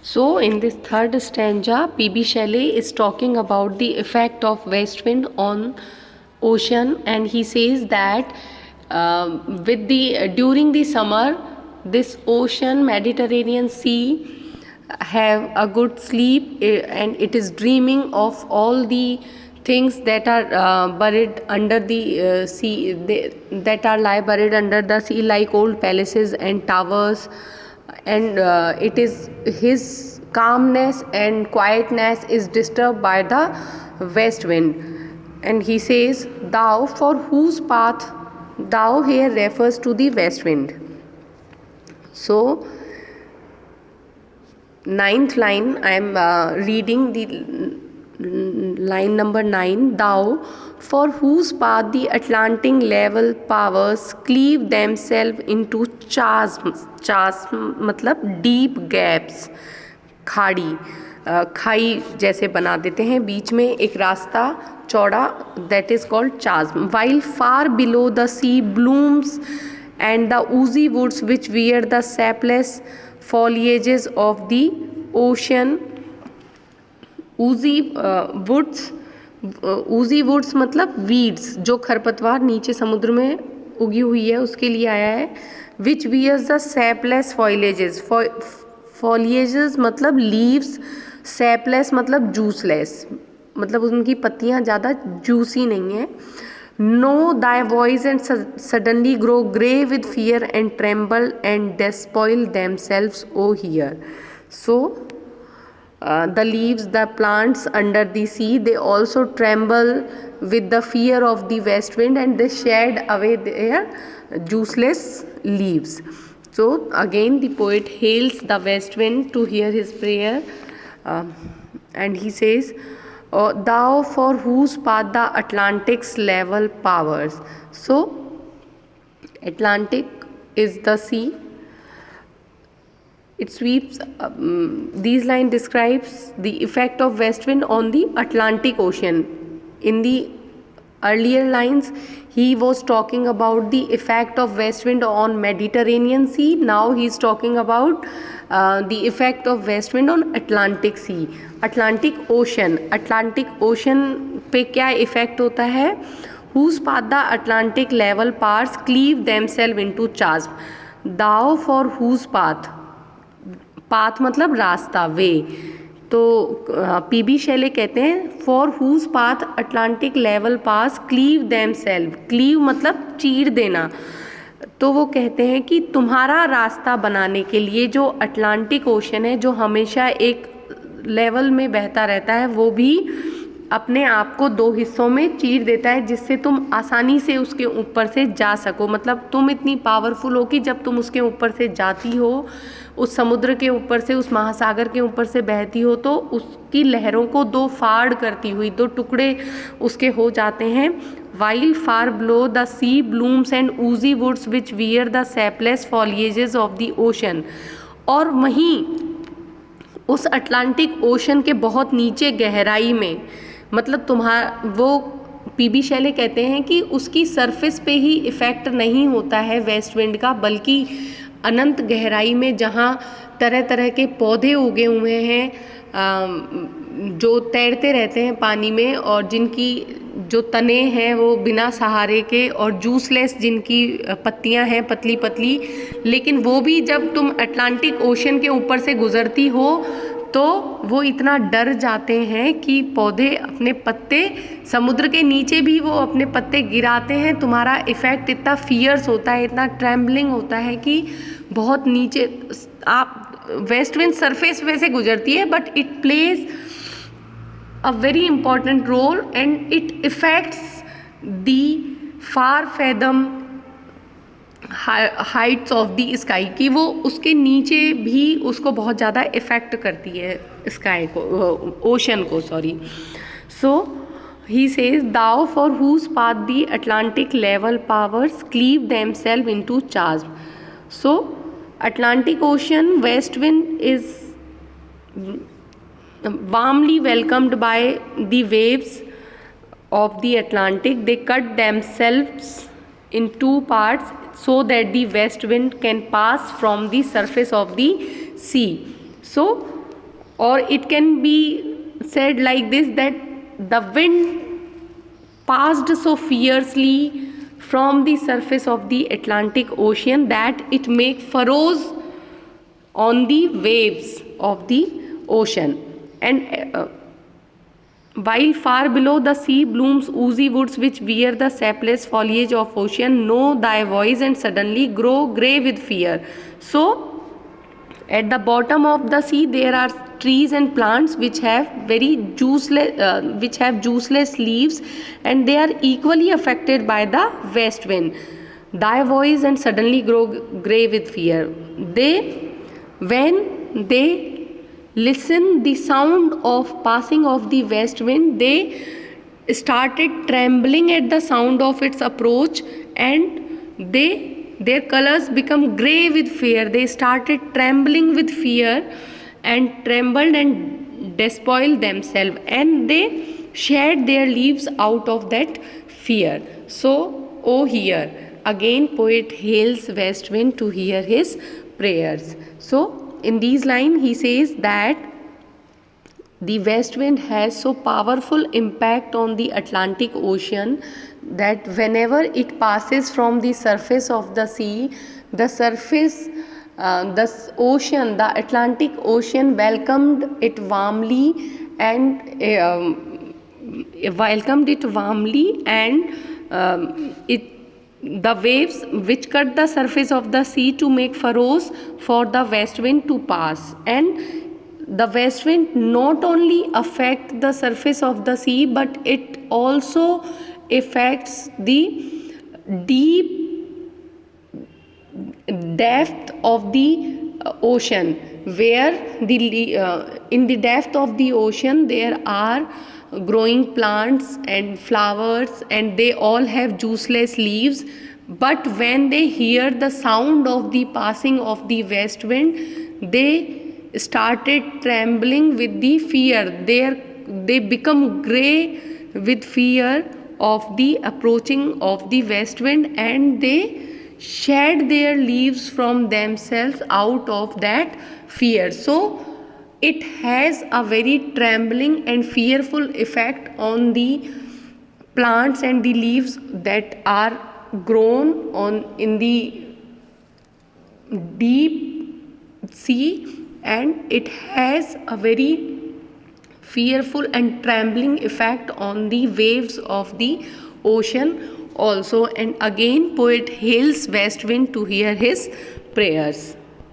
So, in this third stanza, P.B. Shelley is talking about the effect of west wind on ocean, and he says that with the during the summer, this ocean, Mediterranean Sea, have a good sleep, and it is dreaming of all the things that are buried under the sea, that are lie buried under the sea, like old palaces and towers, and it is his calmness and quietness is disturbed by the west wind. And he says, thou for whose path, thou here refers to the west wind. So ninth line, I am reading the line number 9. Thou for whose path the Atlantic level powers cleave themselves into chasms. Chasm मतलब deep gaps, खाड़ी, खाई जैसे बना देते हैं, बीच में एक रास्ता चौड़ा, that is called chasm. While far below the sea blooms and the oozy woods which wear the sapless foliages of the ocean. oozy woods मतलब वीड्स, जो खरपतवार नीचे समुद्र में उगी हुई है उसके लिए आया है. विच वियर्स द सैपलेस फॉइलेजेस, फॉलिएजेस मतलब लीव्स, सैपलेस मतलब जूसलेस, मतलब उनकी पत्तियां ज़्यादा जूसी नहीं है. Know thy voice and suddenly grow grey with fear and tremble and despoil themselves, O hear. So, the leaves, the plants under the sea, they also tremble with the fear of the west wind and they shed away their juiceless leaves. So, again the poet hails the west wind to hear his prayer, and he says, thou for whose path the Atlantic's level powers. So, Atlantic is the sea. It sweeps. These line describes the effect of west wind on the Atlantic Ocean. In the earlier lines, he was talking about the effect of west wind on Mediterranean Sea. Now he is talking about the effect of west wind on Atlantic Sea. Atlantic Ocean पे क्या effect होता है? Whose path the Atlantic level powers cleave themselves into chasm. Thou for whose path, path मतलब रास्ता, way. तो PB Shelley कहते हैं for whose path Atlantic level pass cleave themselves. Cleave मतलब चीर देना. तो वो कहते हैं कि तुम्हारा रास्ता बनाने के लिए जो अटलांटिक ओशन है, जो हमेशा एक लेवल में बहता रहता है, वो भी अपने आप को दो हिस्सों में चीर देता है, जिससे तुम आसानी से उसके ऊपर से जा सको. मतलब तुम इतनी पावरफुल हो कि जब तुम उसके ऊपर से जाती हो, उस समुद्र के ऊपर से, उस महासागर के ऊपर से बहती हो, तो उसकी लहरों को दो फाड़ करती हुई, दो टुकड़े उसके हो जाते हैं. While far below the sea blooms and oozy woods which wear the sapless foliages of the ocean. और वहीं उस अटलांटिक ओशन के बहुत नीचे गहराई में, मतलब तुम्हारा वो पीबी शैले कहते हैं कि उसकी सरफेस पे ही इफ़ेक्ट नहीं होता है वेस्ट विंड का, बल्कि अनंत गहराई में जहाँ तरह तरह के पौधे उगे हुए हैं, जो तैरते रहते हैं पानी में, और जिनकी जो तने हैं वो बिना सहारे के, और जूसलेस जिनकी पत्तियां हैं पतली पतली, लेकिन वो भी जब तुम अटलांटिक ओशन के ऊपर से गुजरती हो तो वो इतना डर जाते हैं कि पौधे अपने पत्ते, समुद्र के नीचे भी वो अपने पत्ते गिराते हैं. तुम्हारा इफ़ेक्ट इतना फियर्स होता है, इतना ट्रैम्बलिंग होता है कि बहुत नीचे आप वेस्ट विंड सरफेस पे से गुजरती है, but it plays a very important role and it affects the far fathom heights of the sky, कि वो उसके नीचे भी उसको बहुत ज़्यादा इफ़ेक्ट करती है स्काई को, ओशन को, sorry. So he says thou for whose path the Atlantic level powers cleave themselves into charge. So Atlantic ocean west wind is warmly welcomed by the waves of the Atlantic. They cut themselves in two parts so that the west wind can pass from the surface of the sea. So or it can be said like this, that the wind passed so fiercely from the surface of the Atlantic Ocean that it make furrows on the waves of the ocean. And while far below the sea blooms oozy woods which wear the sapless foliage of ocean, know thy voice and suddenly grow grey with fear. So at the bottom of the sea there are trees and plants which have juiceless leaves, and they are equally affected by the west wind. Thy voice and suddenly grow grey with fear. When they listen the sound of passing of the west wind, they started trembling at the sound of its approach, and their colors become grey with fear. They started trembling with fear and trembled and despoiled themselves, and they shed their leaves out of that fear. So, O hear, again poet hails west wind to hear his prayers. So in these lines he says that the west wind has so powerful impact on the Atlantic Ocean that whenever it passes from the surface of the sea, the ocean, the Atlantic Ocean welcomed it warmly, and it the waves which cut the surface of the sea to make furrows for the west wind to pass. And the west wind not only affect the surface of the sea, but it also affects the deep depth of the ocean, where in the depth of the ocean there are growing plants and flowers, and they all have juiceless leaves. But when they hear the sound of the passing of the west wind, they started trembling with the fear. They become grey with fear of the approaching of the west wind, and they shed their leaves from themselves out of that fear. So it has a very trembling and fearful effect on the plants and the leaves that are grown on in the deep sea, and it has a very fearful and trembling effect on the waves of the ocean also. And again poet hails west wind to hear his prayers.